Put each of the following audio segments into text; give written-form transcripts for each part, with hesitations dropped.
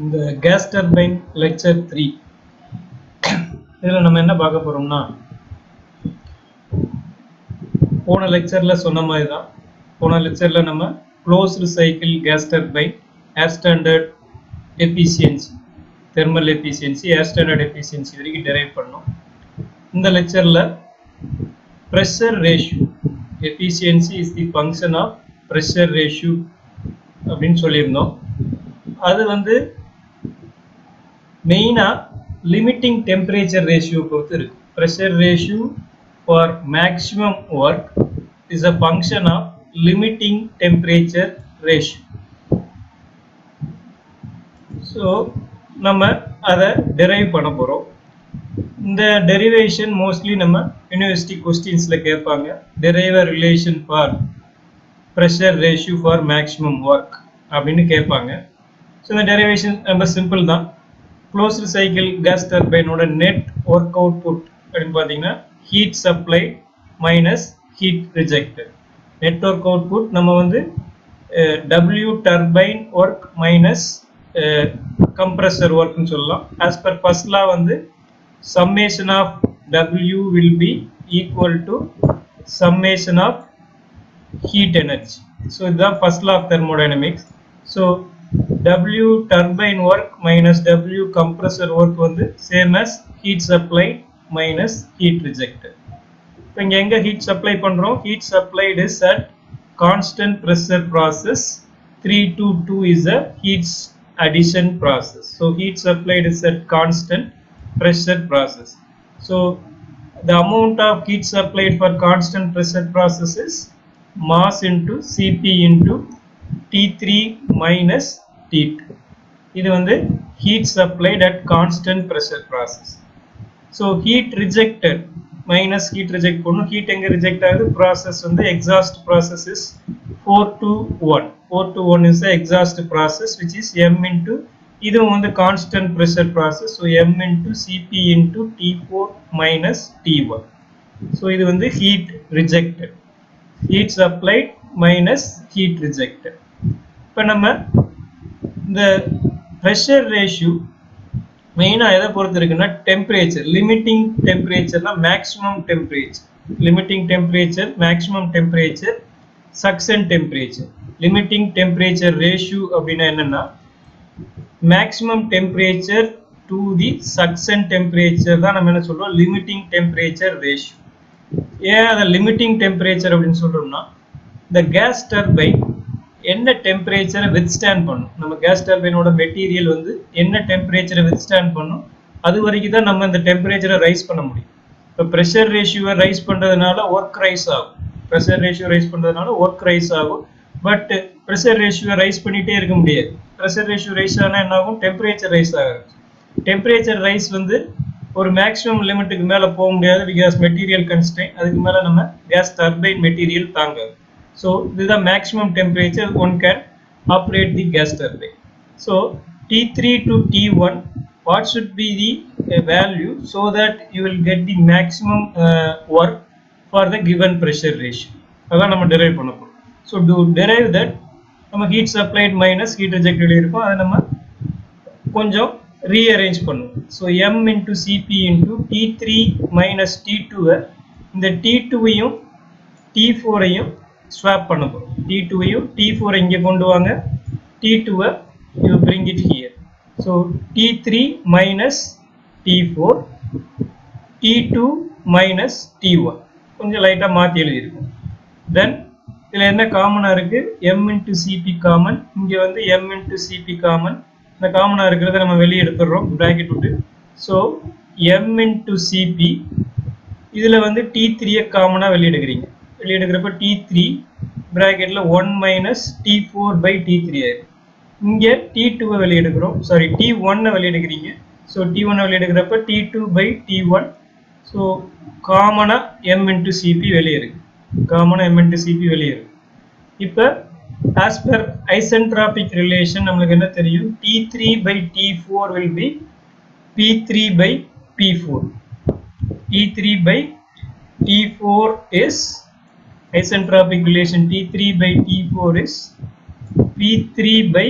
இந்த gas turbine lecture 3 இதில் நம்ம என்ன பார்க்க போகிறோம்னா, போன லெக்சரில் சொன்ன மாதிரி தான். போன லெக்சரில் நம்ம closed cycle gas turbine air standard efficiency, thermal efficiency, air standard efficiency வரைக்கும் டெரைவ் பண்ணோம். இந்த லெக்சரில் pressure ratio, efficiency is the function of pressure ratio அப்படின்னு சொல்லியிருந்தோம். அது வந்து மெயினாக லிமிட்டிங் டெம்பரேச்சர் ரேஷியோ பொறுத்து இருக்கு. Pressure ratio for maximum work is a function of limiting temperature ratio. So நம்ம அதை டெரைவ் பண்ண போகிறோம். இந்த டெரிவேஷன் மோஸ்ட்லி நம்ம யூனிவர்சிட்டி கொஸ்டின்ஸில் கேட்பாங்க. Derive a relation for pressure ratio for maximum work அப்படின்னு கேட்பாங்க. ஸோ இந்த டெரிவேஷன் ரொம்ப சிம்பிள் தான். க்ளோஸ்டு சைக்கிள் கேஸ் டர்பைனோட நெட் ஒர்க் அவுட்புட் அப்படின்னு பார்த்தீங்கன்னா heat supply minus heat rejected. Net work output நம்ம வந்து W turbine work minus compressor ஒர்க்னு சொல்லலாம். ஆஸ் பர் ஃபர்ஸ்ட் லா வந்து summation of W will be equal to summation of heat energy. So this is first law of thermodynamics. So W turbine work minus W compressor work வந்து same as heat supplied minus heat rejected. இப்போ இங்க எங்க heat supply பண்றோம்? Heat supplied is at constant pressure process. 3 to 2 is a heat addition process. So heat supplied is at constant pressure process. So the amount of heat supplied for constant pressure process is mass into Cp into T3 minus T2. இது வந்து heat supplied at constant pressure process. So heat rejected minus heat reject பண்ணும். heat எங்க reject ஆகுது? process வந்து exhaust process is 4 to 1. 4 to 1 is the exhaust process which is m into இதுவும் வந்து constant pressure process. So m into Cp into T4 minus T1. So இது வந்து heat rejected, heat supplied minus heat rejected. இப்போ நம்ம இந்த pressure ratio மெயினாக எதை பொறுத்து இருக்குன்னா டெம்பரேச்சர், லிமிட்டிங் டெம்பரேச்சர்னா maximum temperature, limiting temperature, maximum temperature, suction temperature. Limiting temperature ratio அப்படின்னா என்னன்னா maximum temperature to the suction temperature தான் நம்ம என்ன சொல்றோம், லிமிட்டிங் டெம்பரேச்சர் ரேஷியோ. ஏன் அதை லிமிட்டிங் டெம்பரேச்சர் அப்படின்னு சொல்றோம்னா இந்த கேஸ் டர்பைன் என்ன டெம்பரேச்சரை வித்ஸ்டாண்ட் பண்ணும், நம்ம கேஸ் டர்பைனோட மெட்டீரியல் வந்து என்ன டெம்பரேச்சரை வித்ஸ்டாண்ட் பண்ணும், அது வரைக்கும் தான் நம்ம இந்த டெம்பரேச்சரை ரைஸ் பண்ண முடியும். இப்போ ப்ரெஷர் ரேஷியோவை ரைஸ் பண்ணுறதுனால ஒர்க் ரைஸ் ஆகும், ப்ரெஷர் ரேஷியோ ரைஸ் பண்ணுறதுனால ஒர்க் ரைஸ் ஆகும். பட் ப்ரெஷர் ரேஷியோ ரைஸ் பண்ணிகிட்டே இருக்க முடியாது. ப்ரெஷர் ரேஷியோ ரைஸ் ஆனால் என்ன ஆகும், டெம்பரேச்சர் ரைஸ் ஆகும். டெம்பரேச்சர் ரைஸ் வந்து ஒரு மேக்ஸிமம் லிமிட்டுக்கு மேலே போக முடியாது, பிகாஸ் மெட்டீரியல் கன்ஸ்ட்ரெயின்ட். அதுக்கு மேலே நம்ம கேஸ் டர்பைன் மெட்டீரியல் தாங்காது. So this is the maximum temperature one can operate the gas turbine. So T3 to T1, what should be the value so that you will get the maximum work for the given pressure ratio. அதான் நம்ம derive பண்ண போறோம். So to derive that, நம்ம heat supplied minus heat rejected இருக்கும், அதை நம்ம கொஞ்சம் rearrange பண்ணுவோம். So m into Cp into T3 minus T2, இந்த T2ஐயும் T4ஐயும் ஸ்வாப் பண்ண போறோம். T2ஐயும் T4 இங்கே கொண்டு வாங்க, T2 you bring it here. So T3 minus T4, T2 minus T1 கொஞ்சம் லைட்டா மாத்தி எழுதி இருக்கும். தென் இதுல என்ன காமனா இருக்கு, m into Cp காமன், இங்க வந்து m into Cp காமன். இந்த காமனா இருக்கிறத நம்ம வெளியே எடுத்துறோம் பிராக்கெட் விட்டு. So m into Cp, இதுல வந்து T3 காமனா வெளியே எடுக்கிறீங்க. வெளியே எடுக்கிறப்ப T3 பிராக்கெட்ல 1 minus T4 by T3 ஆயிடும். இங்க T2 வெளியே எடுக்கிறோம், சாரி T1 வெளியே எடுக்கிறீங்க. ஸோ T1 வெளியே எடுக்கிறப்ப T2 by T1. ஸோ காமனா m into Cp வெளியே இருக்கு, காமனா m into Cp வெளியே இருக்கு. இப்போ as per isentropic relation நம்மளுக்கு என்ன தெரியும், T3 by T4 will be P3 by P4. T3 by T4 is isentropic relation, T3 by T4 is P3 by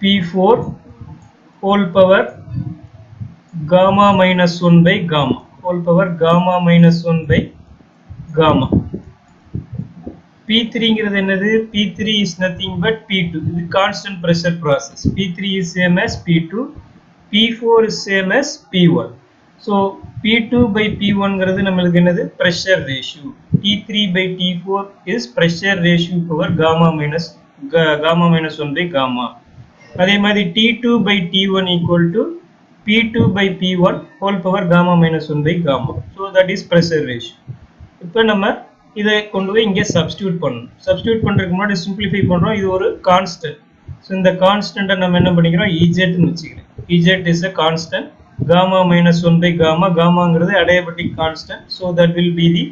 P4 whole power gamma minus 1 by gamma whole power gamma minus 1 by gamma. P3 ங்கிறது என்னது? P3 is nothing but P2. இது constant pressure process. P3 is same as P2. P4 is same as P1. So P2 by P1 ங்கிறது நம்மளுக்கு என்னது? Pressure ratio. T3 by T4 is pressure ratio power gamma minus 1 by gamma. அதே மாதிரி T2 by T1 equal to P2 by P1 whole power gamma minus 1 by gamma. So that is pressure ratio. இப்போ நம்ம இதை கொண்டு போய் இங்கே substitute பண்ணணும். Substitute பண்ணுறதுக்கு முன்னாடி சிம்பிளிஃபை பண்ணுறோம். இது ஒரு கான்ஸ்டன்ட். ஸோ இந்த கான்ஸ்டன்ட்டை நம்ம என்ன பண்ணிக்கிறோம்? இஜெட்னு வச்சுக்கிறோம். Z is a constant. Gamma minus 1 by gamma. காமாங்கிறது adiabatic constant. So that will be the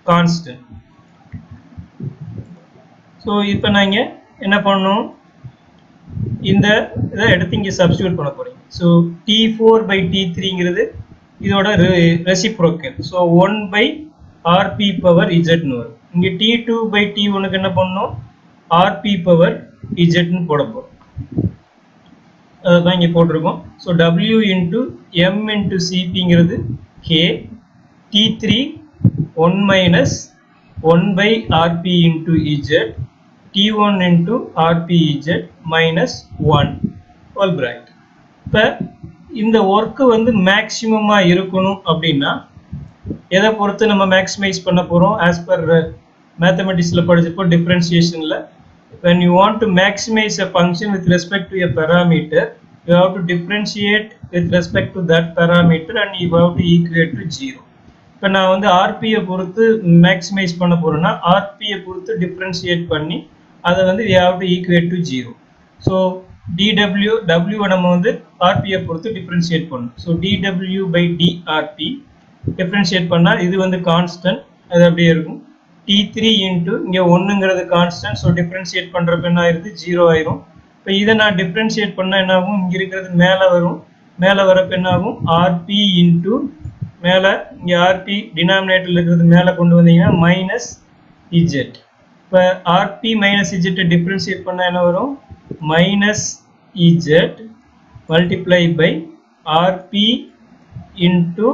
constant. So இப்போ நாங்கள் என்ன பண்ணணும்? இந்த இதை எடுத்து இங்கே சப்ஸ்டியூட் பண்ண போகிறீங்க. ஸோ T4 by T3ங்கிறது இதோட reciprocal. So 1 by RP power Z னு வரும். இங்க T2 by T1 க்கு என்ன பண்ணனும்? RP power Z னு போட போறோம். அதான் இங்க போட்டுருக்கோம். So W into M into Cp ங்கிறது K. T3 1 minus 1 by RP into Z. T1 into RP Z minus 1 whole bracket. இப்ப இந்த ஒர்க் வந்து மேக்ஸிமமா இருக்கணும் அப்படின்னா எதை பொறுத்து நம்ம மேக்ஸிமைஸ் பண்ண போறோம்? as per mathematicsல படிச்சப்போ differentiationல when you want to maximize a function with respect to a parameter you have to differentiate with respect to that parameter and you have to equate to 0. இப்போ நான் வந்து RP பொறுத்து maximise பண்ண போறேன்னா RP பொறுத்து differentiate பண்ணி அதை வந்து we have to equate to 0. so dW நம்ம வந்து RP பொறுத்து differentiate பண்ணணும். so dW by dRP differentiate பண்ணால் இது வந்து கான்ஸ்டன்ட். அது அப்படியே இருக்கும். T3 இன்ட்டு இங்கே 1ங்கிறது கான்ஸ்டன்ட். ஸோ டிஃபரன்ஷியேட் பண்ணுறப்ப என்ன ஆயிடுது? 0 ஆயிரும். இப்போ இதை நான் டிஃபரன்ஷியேட் பண்ணால் என்ன ஆகும்? இங்கே இருக்கிறது மேலே வரும். மேலே வரப்ப என்ன ஆகும்? RP இன்ட்டு மேலே இங்கே RP டினாமினேட்டரில் இருக்கிறது மேலே கொண்டு வந்தீங்கன்னா மைனஸ் இஜெட். இப்போ RP மைனஸ் இஜெட்டை டிஃபரன்ஷியேட் பண்ணால் என்ன வரும்? Minus Z multiply by RP into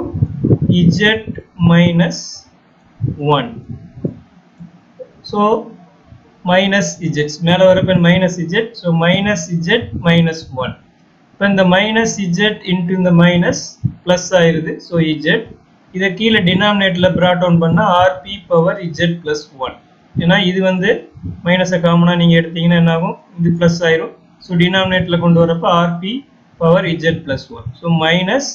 Z minus 1. So minus Z. மேலே வரப்ப minus Z. So minus Z minus 1. இப்போ இந்த minus Z into இந்த minus plus ஆயிருது. So Z. இதை கீழே டினாமினேட்டரில் brought down பண்ணால் RP power Z plus 1. ஏன்னா இது வந்து மைனஸை காமனாக நீங்கள் எடுத்தீங்கன்னா என்ன ஆகும்? இது ப்ளஸ் ஆயிரும். ஸோ டினாமினேட்டரில் கொண்டு வரப்போ RP power Z plus 1. So minus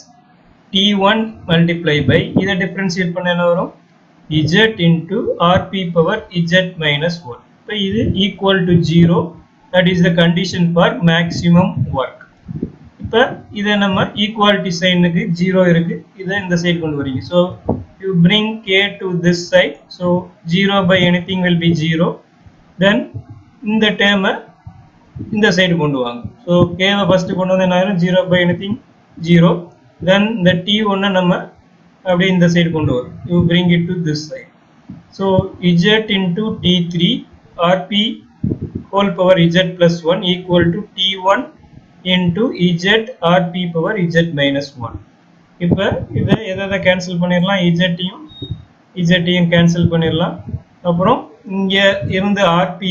T1 multiply by இதை differentiate பண்ண என்ன வரும்? Z into RP power Z minus 1. இப்போ இது equal to 0. That is the condition for maximum work. இப்போ இதை நம்ம equality signக்கு 0 இருக்கு. இதை இந்த சைடு கொண்டு வரீங்க. So you bring K to this side. So 0 by anything will be 0. Then இந்த term இந்த சைடு கொண்டு வாங்க. So K வை first கொண்டு வந்து என்ன ஆயிரும்? 0 by anything 0. Then the T1 நம்ம அப்படியே இந்த சைடு கொண்டு வரும். You bring it to this side. So Z into T3 RP whole power Z plus 1 equal to T1 into Z RP power Z minus 1. இப்போ இதை எதை கேன்சல் பண்ணிடலாம்? Z-யும் cancel பண்ணிடலாம். அப்புறம் இங்கே இருந்து RP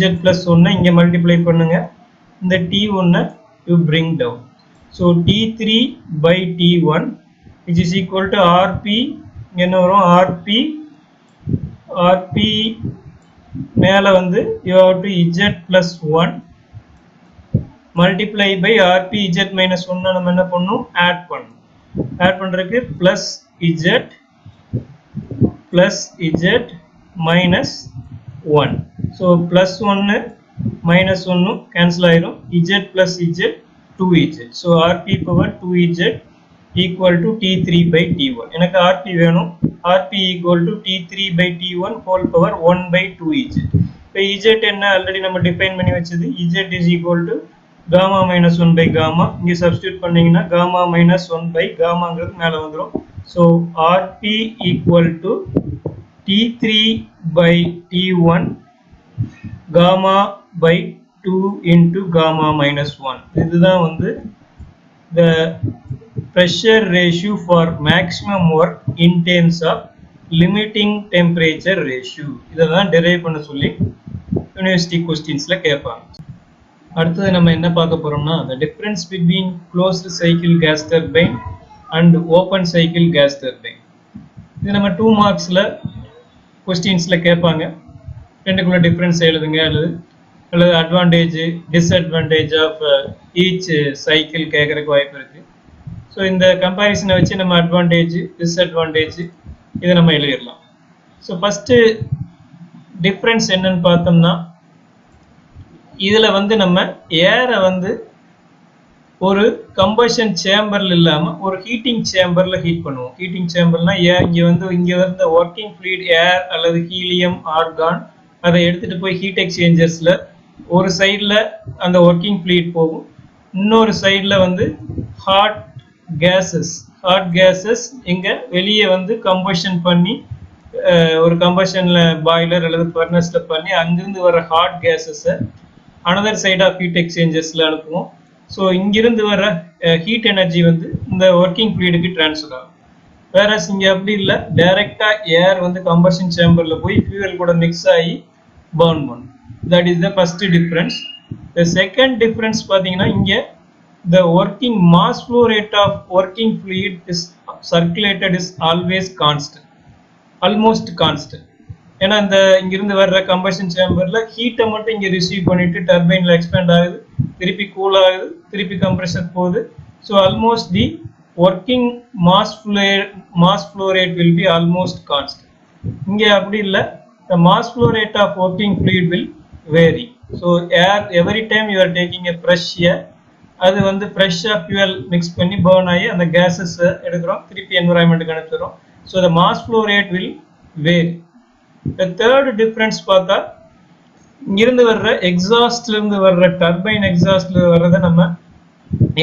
Z plus 1 இங்கே மல்டிப்ளை பண்ணுங்க. இந்த T1 you bring down. So T3 by T1 which is equal to RP என்ன வரும்? RP மேலே வந்து you have to Z plus 1 multiply by RP Z minus 1 நம்ம என்ன பண்ணணும்? ஆட் பண்ணுறதுக்கு plus Z minus 1. So plus 1 minus 1 cancel ஆயிரும். Z plus Z 2Z. So RP power 2Z equal to T3 by T1. எனக்கு RP வேணும். RP equal to T3 by T1 whole power 1 by 2Z. இப்போ Z என்ன already நம்ம define பண்ணி வச்சது? Z is equal to gamma minus 1 by gamma. இங்கே substitute பண்ணீங்கன்னா gamma minus 1 by gammaங்கிறது மேலே வந்துடும். So RP equal to T3 by T1 gamma by 2 into gamma minus 1. இதுதான் வந்து the pressure ratio for maximum work in terms of limiting temperature ratio. இததான் derive பண்ண சொல்லி university questionsல கேட்பாங்க. அடுத்து நம்ம என்ன பார்க்க போறோம்னா the difference between closed cycle gas turbine and open cycle gas turbine. இது நம்ம 2 marksல questionsல கேட்பாங்க. ரெண்டுக்குள்ள டிஃபரன்ஸ் எழுதுங்க அல்லது advantage disadvantage of each cycle கேட்கறதுக்கு வாய்ப்பு இருக்கு. ஸோ இந்த கம்பேரிசனை வச்சு நம்ம அட்வான்டேஜ் டிஸ்அட்வான்டேஜ் இதை நம்ம எழுதிடலாம். ஸோ ஃபர்ஸ்ட் டிஃபரன்ஸ் என்னன்னு பார்த்தோம்னா இதில் வந்து நம்ம ஏரை வந்து ஒரு கம்பஷன் சேம்பர்ல இல்லாம ஒரு ஹீட்டிங் சேம்பர்ல ஹீட் பண்ணுவோம். ஹீட்டிங் சேம்பர்னா இங்க வந்து ஒர்க்கிங் ஃப்ளூயிட் ஏர் அல்லது ஹீலியம் ஆர்கான் அதை எடுத்துட்டு போய் ஹீட் எக்ஸ்சேஞ்சர்ஸ்ல ஒரு சைட்ல அந்த ஒர்க்கிங் ஃப்ளூயிட் போகும், இன்னொரு சைட்ல வந்து ஹாட் கேசஸ் இங்க வெளியே வந்து கம்பஷன் பண்ணி ஒரு கம்பஷன்ல பாய்லர் அல்லது ஃபர்னஸ்ல பண்ணி அங்கிருந்து வர ஹாட் கேசஸை அனதர் சைட் ஆஃப் ஹீட் எக்ஸ்சேஞ்சர்ஸ்ல அனுப்புவோம். ஸோ இங்கிருந்து வர ஹீட் எனர்ஜி வந்து இந்த ஒர்க்கிங் ஃப்ளூயிடுக்கு டிரான்ஸ்ஃபர் ஆகும். வேற இங்க அப்படி இல்லை, டைரக்டா ஏர் வந்து கம்பஷன் சேம்பர்ல போய் ஃபியூவல் கூட மிக்ஸ் ஆகி பர்ன் பண்ணும். That is the first difference. The second difference பார்த்தீங்கன்னா இங்க the working mass flow rate of working fluid is circulated is always constant, almost constant. ஏன்னா இந்த இங்கிருந்து வர்ற கம்பஷன் சேம்பர்ல ஹீட்டை மட்டும் இங்க ரிசீவ் பண்ணிட்டு டர்பைன்ல எக்ஸ்பேண்ட் ஆகுது, திருப்பி கூல் ஆகுது, திருப்பி கம்ப்ரஷர் போகுது. So almost the working mass flow rate will B almost constant. இங்க அப்படி இல்லை, the mass flow rate of working fluid will vary. So air every time you are taking a fresh air, அது வந்து ஃப்ரெஷ்ஷா fuel mix பண்ணி burn ஆகி அந்த gases எடுக்கிறோம், திருப்பி என்விரான்மெண்ட்டுக்கு அனுப்பிடுறோம். So the mass flow rate will vary. The third difference பார்த்தா இங்கிருந்து வர்ற எக்ஸாஸ்ட்ல இருந்து வர்ற டர்பைன் எக்ஸாஸ்ட்ல வர்றதை நம்ம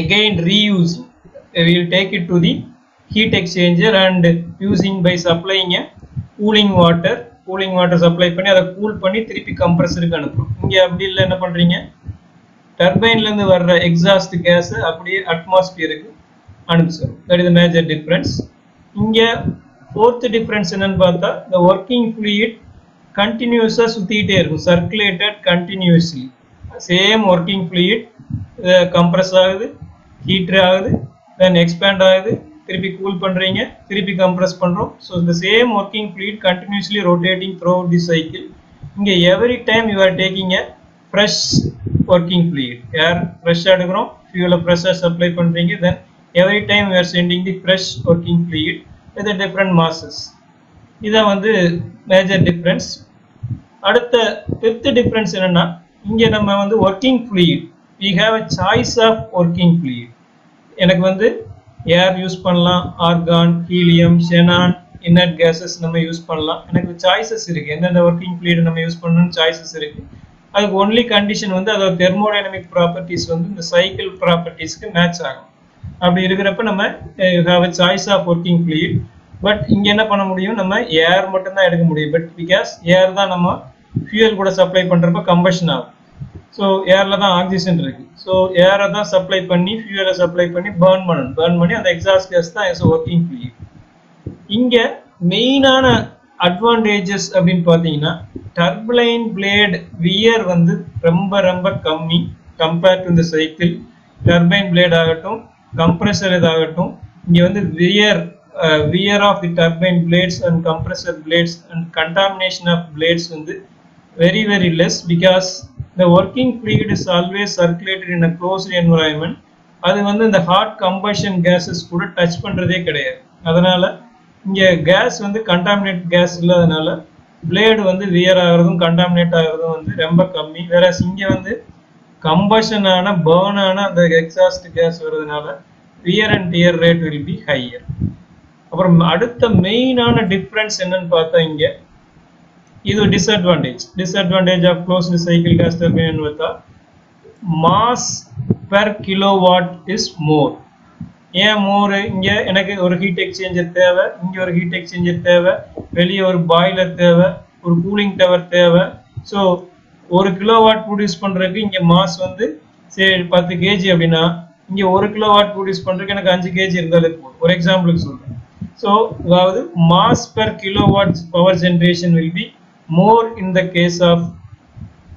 again reusing, we will take it to the heat exchanger and using by supplying a cooling water supply பண்ணி அதை கூல் பண்ணி திருப்பி கம்ப்ரஸருக்கு அனுப்புறோம். இங்க அப்படி இல்லை, என்ன பண்றீங்க, டர்பைன்ல இருந்து வர்ற எக்ஸாஸ்ட் கேஸ் அப்படியே அட்மாஸ்பியருக்கு அனுப்பிச்சிடும். That is major difference. இங்க ஃபோர்த் டிஃபரன்ஸ் என்னன்னு பார்த்தா the working fluid கண்டினியூஸா சுத்திட்டே இருக்கும், circulated continuously. Same working fluid compress ஆகுது, ஹீட்டர் ஆகுது, தென் எக்ஸ்பேண்ட் ஆகுது, திருப்பி கூல் பண்றீங்க, திருப்பி கம்ப்ரஸ் பண்றோம். ஸோ இந்த same working fluid continuously rotating throughout the cycle. இங்க every time you are taking a fresh working fluid, air ஃப்ரெஷ்ஷாக எடுக்கிறோம், ஃபியூலை ஃப்ரெஷ்ஷாக சப்ளை பண்றீங்க, then every time you are sending the fresh working fluid with different masses. இதான் வந்து major difference. அடுத்த fifth difference என்னன்னா இங்க நம்ம வந்து working fluid we have a choice of working fluid. எனக்கு வந்து ஏர் யூஸ் பண்ணலாம், argon, helium, xenon, inert cases நம்ம யூஸ் பண்ணலாம். எனக்கு சாய்ஸஸ் இருக்கு, எந்தெந்த ஒர்க்கிங் ஃப்ளூயிட் நம்ம யூஸ் பண்ணணும்னு சாய்ஸஸ் இருக்கு. அதுக்கு ஒன்லி கண்டிஷன் வந்து அதோட தெர்மோடைனமிக் ப்ராப்பர்ட்டிஸ் வந்து இந்த சைக்கிள் ப்ராப்பர்ட்டிஸ்க்கு மேட்ச் ஆகும். அப்படி இருக்கிறப்ப நம்ம have a choice of working fluid. But இங்க என்ன பண்ண முடியும், நம்ம ஏர் மட்டும் தான் எடுக்க முடியும். பட் பிகாஸ் ஏர் தான் நம்ம ஃபியூயல் கூட சப்ளை பண்றப்ப கம்பஷன் ஆகும். ஸோ ஏர்ல தான் ஆக்சிஜன் இருக்கு. ஸோ ஏரை தான் சப்ளை பண்ணி ஃபியூயலை சப்ளை பண்ணி பர்ன் பண்ணி அந்த எக்ஸாஸ்ட் கேஸ் தான் இஸ் ஒர்க்கிங் ஃப்ளூயிட். இங்க மெயினான அட்வான்டேஜஸ் அப்படின்னு பார்த்தீங்கன்னா டர்பைன் பிளேட் வியர் வந்து ரொம்ப ரொம்ப கம்மி கம்பேர்ட் டு இந்த சைக்கிள். டர்பைன் பிளேட் ஆகட்டும், கம்ப்ரெசர் இதாகட்டும், இங்க வந்து wear of the turbine blades and compressor blades and contamination of blades வந்து very very less because the working fluid is always circulated in a closed environment. அது வந்து இந்த hot combustion gases கூட touch பண்றதே கிடையாது. அதனால இங்க கேஸ் வந்து கண்டாமினேட் கேஸ் இல்லாதனால பிளேடு வந்து வியர் ஆகிறதும் கண்டாமினேட் ஆகிறதும் வந்து ரொம்ப கம்மி. வேற இங்க வந்து கம்பஷன் ஆன பர்ன் ஆன அந்த எக்ஸாஸ்ட் கேஸ் வருதுனால wear and tear rate will be higher. அப்புறம் அடுத்த மெயினான டிஃபரன்ஸ் என்னன்னு பார்த்தா இங்க இது disadvantage of closed cycle gas turbine பார்த்தா mass per kilowatt is more. ஏன் மோர், இங்க எனக்கு ஒரு ஹீட் எக்ஸ்சேஞ்சர் தேவை, இங்க ஒரு ஹீட் எக்ஸ்சேஞ்சர் தேவை, வெளியே ஒரு பாய்லர் தேவை, ஒரு கூலிங் டவர் தேவை. ஸோ 1 கிலோவாட் ப்ரொடியூஸ் பண்றதுக்கு இங்க மாஸ் வந்து சரி 10 கேஜி அப்படின்னா இங்க 1 கிலோவாட் ப்ரொடியூஸ் பண்றதுக்கு எனக்கு 5 கேஜி இருந்தாலே போதும். ஒரு எக்ஸாம்பிளுக்கு சொல்றேன். ஸோ அதாவது mass per kilowatt power generation will be more in the case of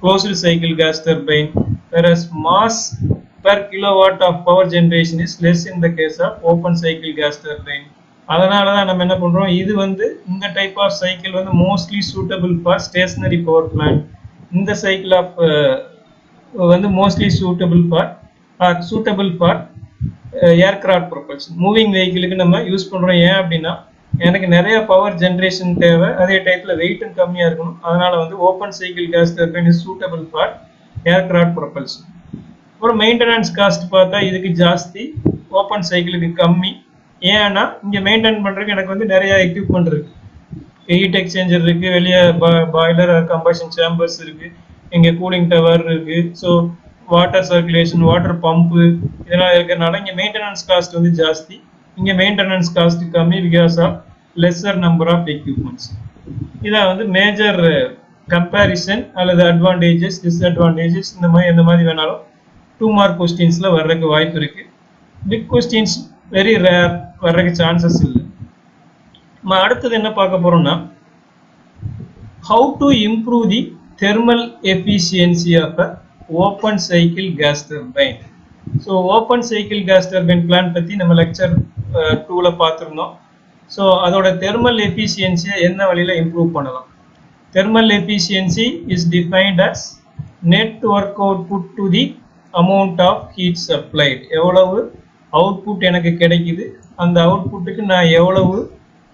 closed cycle gas turbine, whereas mass per kilowatt of power generation is less in the case of open cycle gas turbine. அதனால தான் நம்ம என்ன பண்றோம், இது வந்து இந்த type of cycle வந்து mostly suitable for stationary power plant. இந்த சைக்கிள் ஆஃப் வந்து mostly suitable for aircraft propulsion, moving வெஹிக்கிளுக்கு நம்ம யூஸ் பண்றோம். ஏன் அப்படின்னா எனக்கு நிறைய பவர் ஜென்ரேஷன் தேவை, அதே டைப்ல வெயிட்டும் கம்மியா இருக்கணும். அதனால வந்து open cycle gas turbine is suitable for aircraft propulsion. அப்புறம் மெயின்டெனன்ஸ் காஸ்ட் பார்த்தா இதுக்கு ஜாஸ்தி, ஓப்பன் சைக்கிளுக்கு கம்மி. ஏன்னா இங்க மெயின்டைன் பண்றதுக்கு எனக்கு வந்து நிறைய எக்யூப்மெண்ட் இருக்கு. ஹீட் எக்ஸ்சேஞ்சர் இருக்கு, வெளியே பாய்லர் கம்பஷன் சேம்பர்ஸ் இருக்கு, இங்க கூலிங் டவர் இருக்கு. So water circulation, water pump இதெல்லாம் இருக்கிறதுனால இங்க மெயின்டெனன்ஸ் காஸ்ட் வந்து ஜாஸ்தி. இங்க மெயின்டெனன்ஸ் காஸ்ட் கம்மி because of lesser number of equipments. இதான் வந்து மேஜர் கம்பேரிசன் அல்லது அட்வான்டேஜஸ் டிஸ்அட்வான்டேஜஸ். இந்த மாதிரி வேணாலும் 2 மார்க் கொஸ்டின்ஸ்ல வர்றதுக்கு வாய்ப்பு இருக்கு. பிக் கொஸ்டின்ஸ் வெரி ரேர், வர்றதுக்கு சான்சஸ் இல்லை. நம்ம அடுத்தது என்ன பார்க்க போறோம்னா, how to improve the thermal efficiency of a open cycle gas turbine. So open cycle gas turbine plan பற்றி நம்ம லெக்சர் 2ல பார்த்துருந்தோம். ஸோ அதோட தெர்மல் எஃபிஷியன்சியை என்ன வழியில் இம்ப்ரூவ் பண்ணலாம். Thermal efficiency is defined as net work output to the amount of heat supplied. எவ்வளவு output எனக்கு கிடைக்குது, அந்த அவுட்புட்டுக்கு நான் எவ்வளவு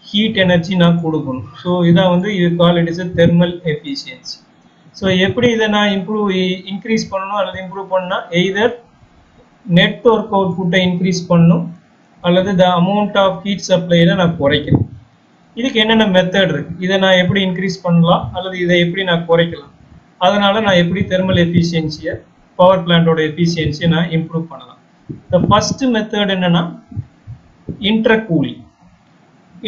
ஹீட் எனர்ஜி நான் கொடுக்கணும். ஸோ இதான் வந்து இது call it is a thermal efficiency. So எப்படி இதை நான் இன்க்ரீஸ் பண்ணணும் அல்லது இம்ப்ரூவ் பண்ணால் எய்தர் நெட் ஒர்க் அவுட்புட்டை இன்க்ரீஸ் பண்ணணும் அல்லது த அமௌண்ட் ஆஃப் ஹீட் சப்ளையை நான் குறைக்கணும். இதுக்கு என்னென்ன மெத்தட் இருக்கு, இதை நான் எப்படி இன்க்ரீஸ் பண்ணலாம் அல்லது இதை எப்படி நான் குறைக்கலாம், அதனால நான் எப்படி தெர்மல் எஃபிஷியன்சியை, பவர் பிளான்டோட எஃபிஷியன்சியை நான் இம்ப்ரூவ் பண்ணலாம். த ஃபர்ஸ்ட் மெத்தட் என்னன்னா இன்டர்கூலிங்.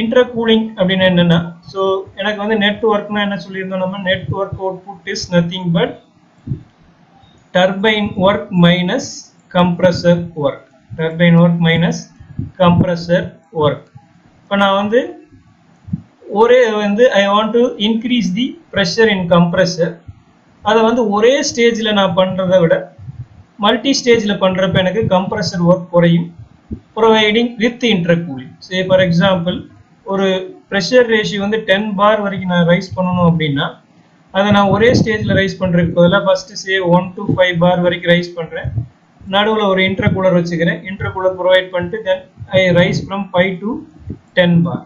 இன்டர்கூலிங் அப்படின்னு என்னன்னா, ஸோ எனக்கு வந்து நெட்வொர்க்னா என்ன சொல்லியிருந்தோம் நம்ம, network output is nothing but turbine work minus compressor work. Turbine work minus compressor work. இப்போ நான் வந்து ஒரே வந்து I want to increase the pressure in compressor. அதை வந்து ஒரே ஸ்டேஜில் நான் பண்ணுறதை விட மல்டி ஸ்டேஜில் பண்ணுறப்ப எனக்கு கம்ப்ரஸர் ஒர்க் குறையும், providing with intercooling. Say for example ஒரு ப்ரெஷர் ரேஷியோ வந்து 10 பார் வரைக்கும் நான் ரைஸ் பண்ணணும் அப்படின்னா அதை நான் ஒரே ஸ்டேஜில் ரைஸ் பண்ணுறதுக்கு பதிலாக ஃபஸ்ட்டு சே 1 to 5 பார் வரைக்கும் ரைஸ் பண்ணுறேன், நடுவில் ஒரு இன்டர்கூலர் வச்சுக்கிறேன், இன்டர்கூலர் ப்ரொவைட் பண்ணிட்டு then I rise from 5 to 10 bar.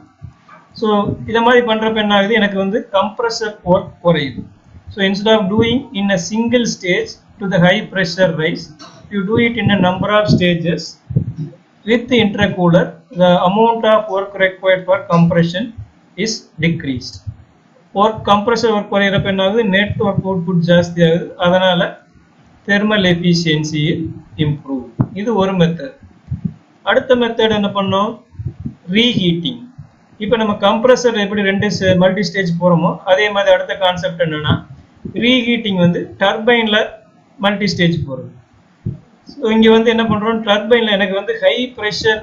So இதை மாதிரி பண்ணுறப்ப என்ன ஆகுது, எனக்கு வந்து கம்ப்ரஸர் ஒர்க் குறையுது. So instead of doing in a single stage to the high pressure rise, you do it in a number of stages. With the intercooler, the amount of work required for compression is decreased. Compressor work குறையிறப்ப என்ன ஆகுது, net work output ஜாஸ்தி ஆகுது, அதனால thermal efficiency improve. இது ஒரு method. அடுத்த method என்ன பண்ணோம், ரீஹீட்டிங். இப்போ நம்ம கம்ப்ரஸர் எப்படி 2 மல்டி ஸ்டேஜ் போகிறோமோ அதே மாதிரி அடுத்த கான்செப்ட் என்னன்னா ரீஹீட்டிங் வந்து டர்பைன்ல மல்டி ஸ்டேஜ் போகிறது. ஸோ இங்கே வந்து என்ன பண்ணுறோம், டர்பைனில் எனக்கு வந்து ஹை ப்ரெஷர்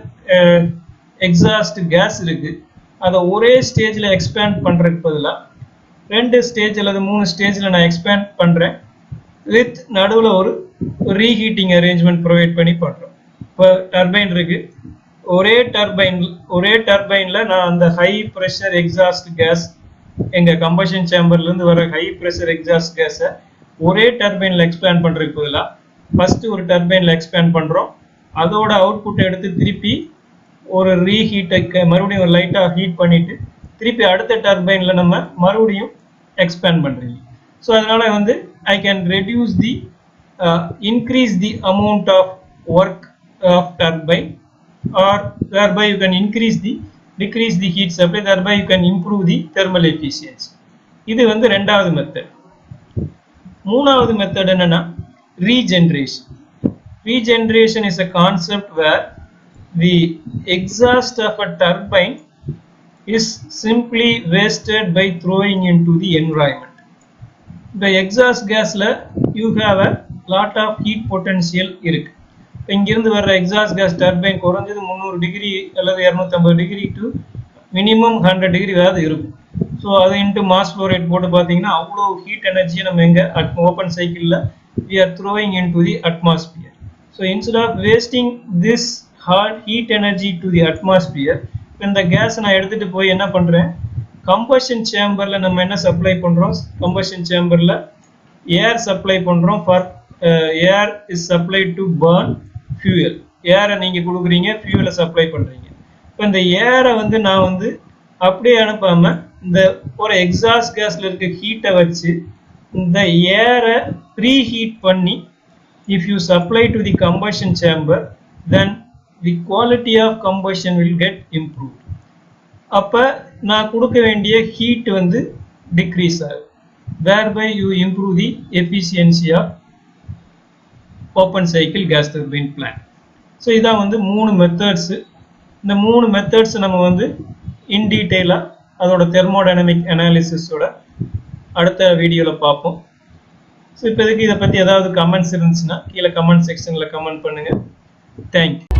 எக்ஸாஸ்ட் கேஸ் இருக்குது, அதை ஒரே ஸ்டேஜில் எக்ஸ்பேண்ட் பண்ணுறதுக்கு பதிலாக 2 ஸ்டேஜ் அல்லது 3 ஸ்டேஜில் நான் எக்ஸ்பேண்ட் பண்ணுறேன், வித் நடுவில் ஒரு ரீஹீட்டிங் அரேஞ்ச்மெண்ட் ப்ரொவைட் பண்ணி பண்ணுறோம். இப்போ டர்பைன் இருக்குது, ஒரே டர்பைனில் நான் அந்த ஹை ப்ரெஷர் எக்ஸாஸ்ட் கேஸ், எங்கள் கம்பஷன் சேம்பர்லேருந்து வர ஹை ப்ரெஷர் எக்ஸாஸ்ட் கேஸை ஒரே டர்பைனில் எக்ஸ்பேண்ட் பண்ணுறதுக்கு பதிலாக ஃபர்ஸ்ட் ஒரு டர்பைனில் எக்ஸ்பேண்ட் பண்ணுறோம், அதோட அவுட்புட் எடுத்து திருப்பி ஒரு ரீஹீட்டை மறுபடியும் ஒரு லைட்டாக ஹீட் பண்ணிட்டு திருப்பி அடுத்த டர்பைனில் நம்ம மறுபடியும் எக்ஸ்பேண்ட் பண்ணுறீங்க. ஸோ அதனால வந்து I can reduce the increase the amount of work of turbine, or thereby you can decrease the heat supply, thereby you can improve the thermal efficiency. இது வந்து ரெண்டாவது மெத்தட். மூணாவது மெத்தட் என்னன்னா regeneration. Regeneration is a concept where the exhaust of a turbine is simply wasted by throwing into the environment. The exhaust gasல you have a lot of heat potential இருக்கு. இங்கிருந்து வர exhaust gas turbine குறைஞ்சது 300 degree அல்லது 250 degree to minimum 100 degree வரை இருக்கும். So அது into mass flow rate போட்டு பார்த்தீங்கன்னா அவ்வளோ ஹீட் எனர்ஜியை நம்ம எங்கே ஓப்பன் சைக்கிளில் we are throwing into the atmosphere. So instead of wasting this hard heat energy to the atmosphere, இந்த கேஸ் நான் எடுத்துட்டு போய் என்ன பண்றேன், கம்பஷன் சேம்பர்ல நம்ம என்ன சப்ளை பண்றோம், கம்பஷன் சேம்பர்ல ஏர் சப்ளை பண்றோம். For air is supply to burn fuel. ஏரை நீங்க கொடுக்குறீங்க, ஃபியூயலை சப்ளை பண்றீங்க. இப்போ இந்த ஏரை வந்து நான் வந்து அப்படியே அனுப்பாம இந்த ஒரு எக்ஸாஸ்ட் கேஸ்ல இருக்க ஹீட்டை வச்சு இந்த ஏரை ப்ரீ ஹீட் பண்ணி if you supply to the combustion chamber, then the quality of combustion will get improved. அப்ப நான் கொடுக்க வேண்டிய ஹீட் வந்து டிக்ரீஸ் ஆகும். thereby you improve the efficiency of open cycle gas turbine plant. So இதான் வந்து 3 methods. இந்த 3 மெத்தட்ஸ் நம்ம வந்து இன் டீட்டெயிலாக அதோட தெர்மோடைனமிக் அனாலிசிஸோட அடுத்த வீடியோவில் பார்ப்போம். ஸோ இப்போதைக்கு இதை பற்றி ஏதாவது கமெண்ட்ஸ் இருந்துச்சுன்னா கீழே கமெண்ட் செக்ஷனில் கமெண்ட் பண்ணுங்கள். தேங்க்யூ.